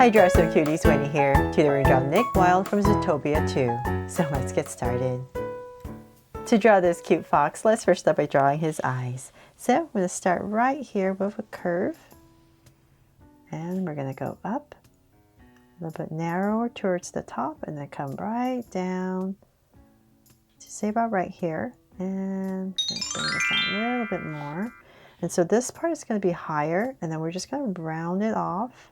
Hi Dresser Cuties, Winnie here, tutoring draw Nick Wilde from Zootopia 2. So let's get started. To draw this cute fox, let's first start by drawing his eyes. So I'm going to start right here with a curve. And we're going to go up, a little bit narrower towards the top, and then come right down to say about right here. And bring this down a little bit more. And so this part is going to be higher, and then we're just going to round it off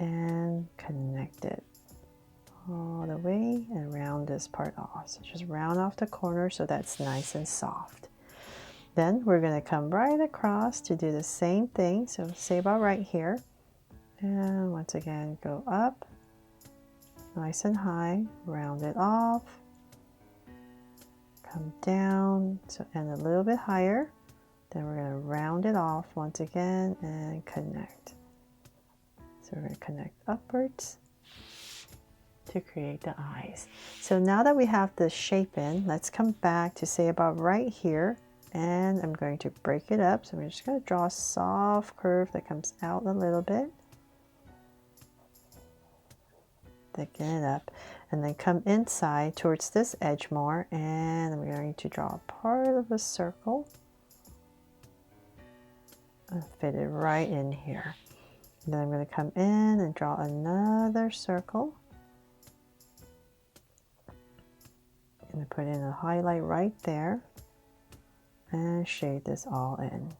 and connect it all the way and round this part off. So just round off the corner so that's nice and soft. Then we're going to come right across to do the same thing. So say about right here. And once again, go up, nice and high, round it off, come down, so and a little bit higher. Then we're going to round it off once again and connect. So we're going to connect upwards to create the eyes. So now that we have the shape in, let's come back to say about right here. And I'm going to break it up. So we're just going to draw a soft curve that comes out a little bit. Thicken it up. And then come inside towards this edge more. And I'm going to draw a part of a circle. And fit it right in here. Then I'm going to come in and draw another circle. I'm going to put in a highlight right there and shade this all in.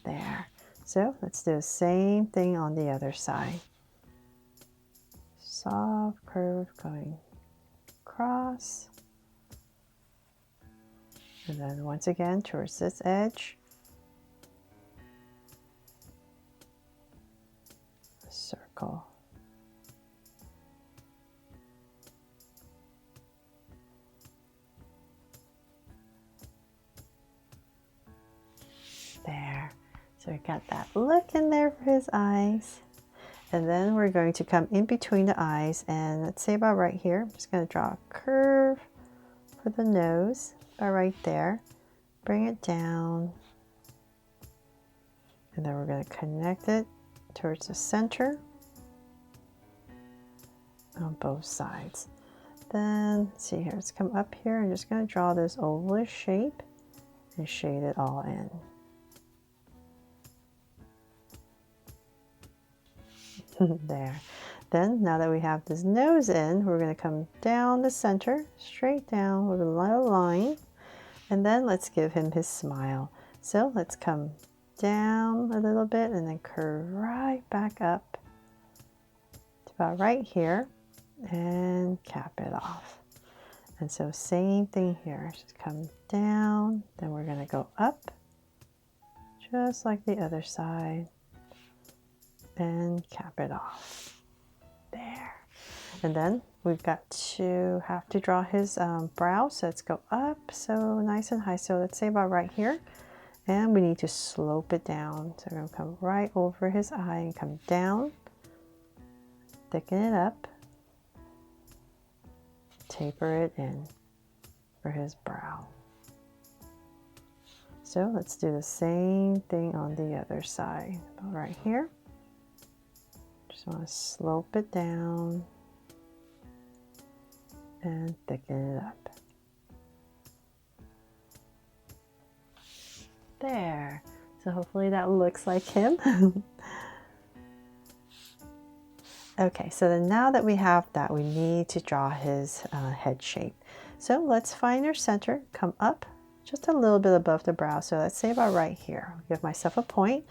There. So let's do the same thing on the other side. Soft curve going across. And then once again towards this edge, a circle. There. So we got that look in there for his eyes. And then we're going to come in between the eyes, and let's say about right here. I'm just going to draw a curve for the nose. Right there, bring it down, and then we're going to connect it towards the center on both sides. Then see here, let's come up here and just going to draw this oval shape and shade it all in. There. Then now that we have this nose in, we're going to come down the center, straight down with a little line. And then let's give him his smile. So let's come down a little bit and then curve right back up to about right here and cap it off. And so same thing here, just come down, then we're going to go up just like the other side and cap it off. There. And then we've got to have to draw his brow, so let's go up so nice and high. So let's say about right here, and we need to slope it down. So we're going to come right over his eye and come down, thicken it up, taper it in for his brow. So let's do the same thing on the other side. About right here, just want to slope it down and thicken it up. There. So hopefully that looks like him. Okay, so then now that we have that, we need to draw his head shape. So let's find our center, come up just a little bit above the brow. So let's say about right here. I'll give myself a point,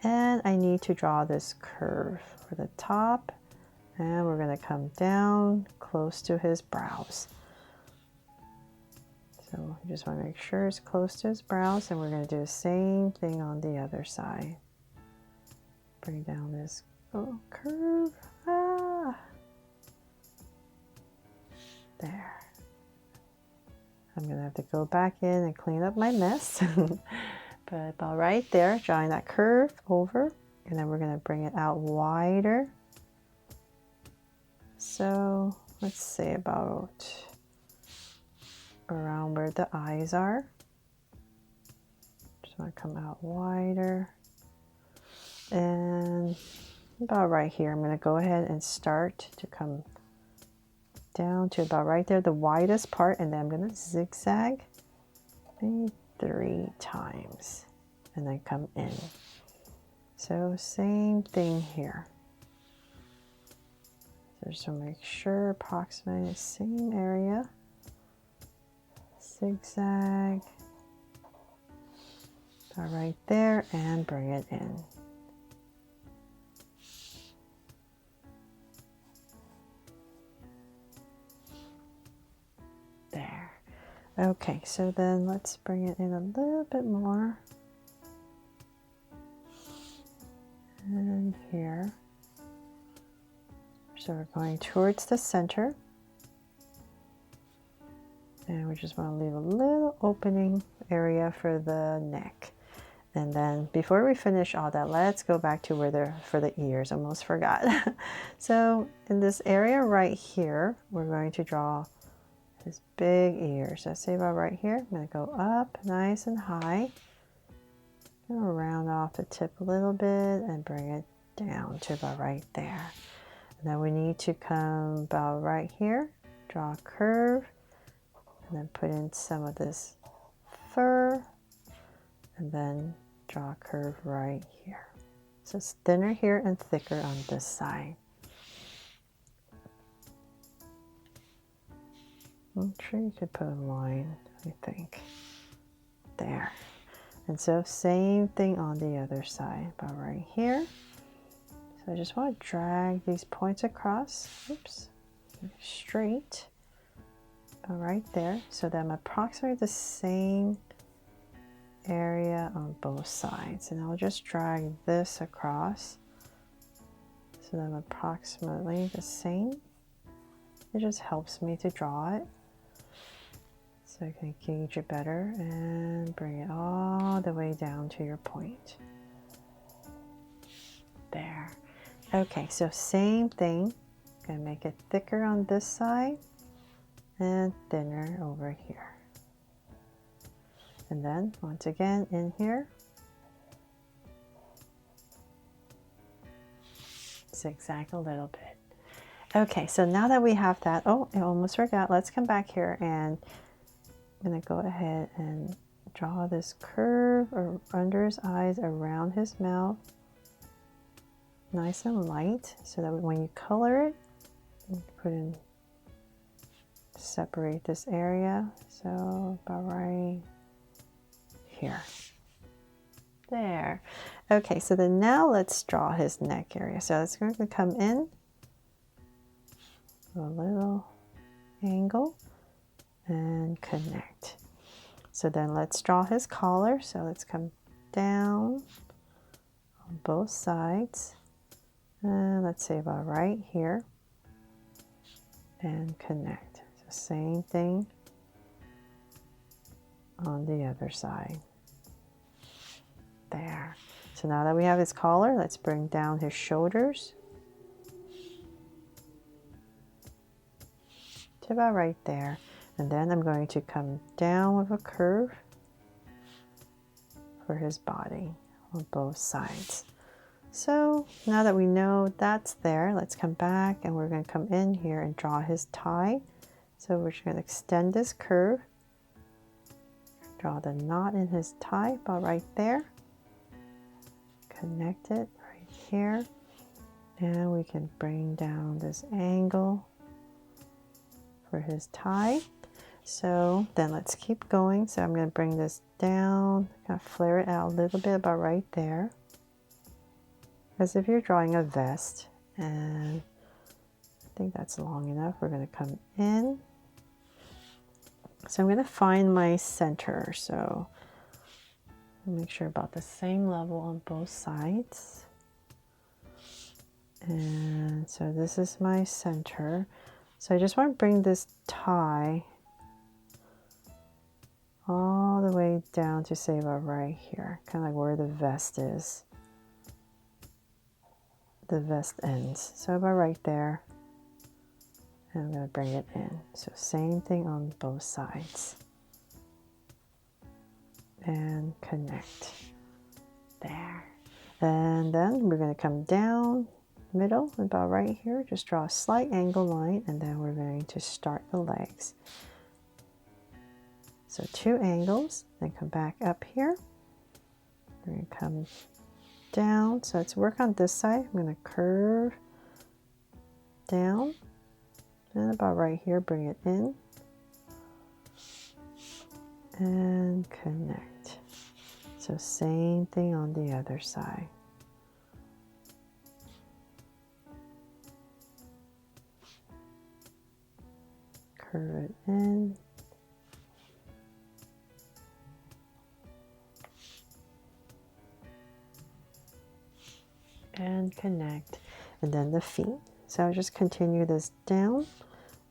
and I need to draw this curve for the top. And we're going to come down close to his brows. So we just want to make sure it's close to his brows, and we're going to do the same thing on the other side. Bring down this little curve. There. I'm going to have to go back in and clean up my mess. But about right there, drawing that curve over, and then we're going to bring it out wider. So let's say about around where the eyes are. Just want to come out wider. And about right here, I'm going to go ahead and start to come down to about right there, the widest part, and then I'm going to zigzag maybe 3 times and then come in. So same thing here. So just to make sure, approximately the same area. Zigzag about right there and bring it in. There. Okay, so then let's bring it in a little bit more. And here. So we're going towards the center. And we just want to leave a little opening area for the neck. And then before we finish all that, let's go back to where for the ears. Almost forgot. So in this area right here, we're going to draw his big ears. Let's say about right here. I'm going to go up nice and high. I'm going to round off the tip a little bit and bring it down to about right there. And then we need to come about right here, draw a curve, and then put in some of this fur, and then draw a curve right here. So it's thinner here and thicker on this side. I'm sure you could put a line, I think. There. And so same thing on the other side, about right here. So I just want to drag these points across, oops, straight, about right there, so that I'm approximately the same area on both sides. And I'll just drag this across so that I'm approximately the same. It just helps me to draw it so I can gauge it better and bring it all the way down to your point. There. Okay, so same thing. Gonna make it thicker on this side and thinner over here. And then once again in here, zigzag a little bit. Okay, so now that we have that, oh, I almost forgot. Let's come back here and I'm gonna go ahead and draw this curve under his eyes, around his mouth, nice and light, so that when you color it, you put in, separate this area. So about right here. There. Okay, so then now let's draw his neck area. So it's going to come in a little angle and connect. So then let's draw his collar. So let's come down on both sides. And let's say about right here and connect. So same thing on the other side. There. So now that we have his collar, let's bring down his shoulders to about right there. And then I'm going to come down with a curve for his body on both sides. So now that we know that's there, let's come back and we're going to come in here and draw his tie. So we're just going to extend this curve, draw the knot in his tie about right there, connect it right here, and we can bring down this angle for his tie. So then let's keep going. So I'm going to bring this down, kind of flare it out a little bit about right there, as if you're drawing a vest, and I think that's long enough. We're going to come in. So I'm going to find my center. So make sure about the same level on both sides. And so this is my center. So I just want to bring this tie all the way down to say about right here, kind of like where the vest is. The vest ends. So about right there. And I'm going to bring it in. So same thing on both sides. and connect. There. And then we're going to come down middle, about right here. Just draw a slight angle line, and then we're going to start the legs. So 2 angles, then come back up here. We're going to come down. So let's work on this side. I'm going to curve down, and about right here, bring it in and connect. So same thing on the other side. Curve it in. And connect. And then the feet. So I'll just continue this down.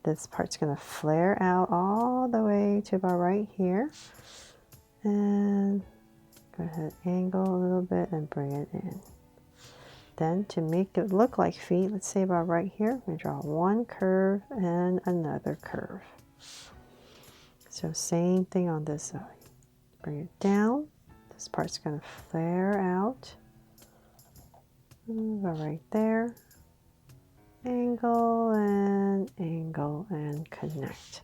This part's going to flare out all the way to about right here. And go ahead, angle a little bit and bring it in. Then to make it look like feet, let's say about right here, I'm going to draw one curve and another curve. So same thing on this side. Bring it down. This part's going to flare out. About right there. Angle and connect.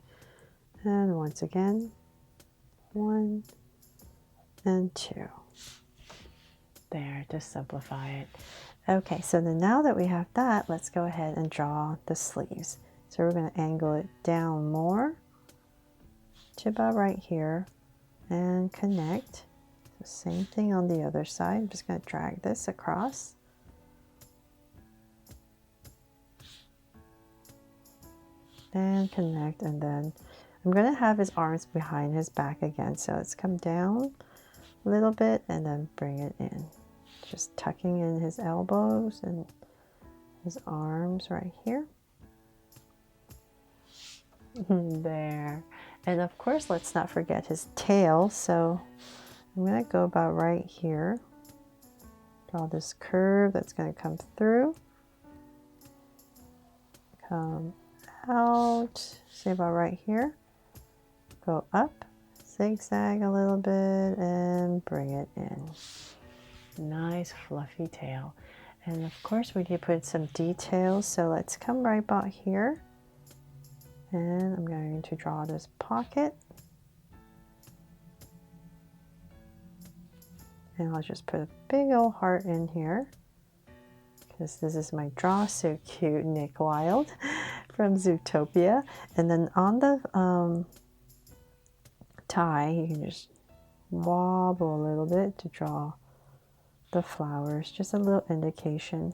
And once again, 1 and 2. There, to simplify it. Okay, so then now that we have that, let's go ahead and draw the sleeves. So we're going to angle it down more to about right here and connect. So same thing on the other side. I'm just going to drag this across. And connect, and then I'm going to have his arms behind his back again. So let's come down a little bit and then bring it in. Just tucking in his elbows and his arms right here. There. And of course, let's not forget his tail. So I'm going to go about right here. Draw this curve that's going to come through. Come out, say about right here, go up, zigzag a little bit and bring it in. Nice fluffy tail. And of course we need to put some details, so let's come right about here and I'm going to draw this pocket, and I'll just put a big old heart in here because this is my Draw So Cute Nick Wilde from Zootopia. And then on the tie, you can just wobble a little bit to draw the flowers, just a little indication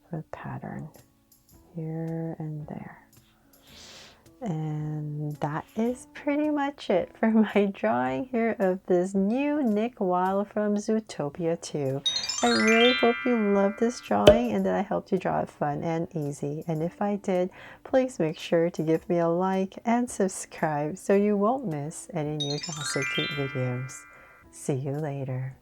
for the pattern here and there. And that is pretty much it for my drawing here of this new Nick Wilde from Zootopia 2. I really hope you loved this drawing and that I helped you draw it fun and easy. And if I did, please make sure to give me a like and subscribe so you won't miss any new Draw So Cute videos. See you later.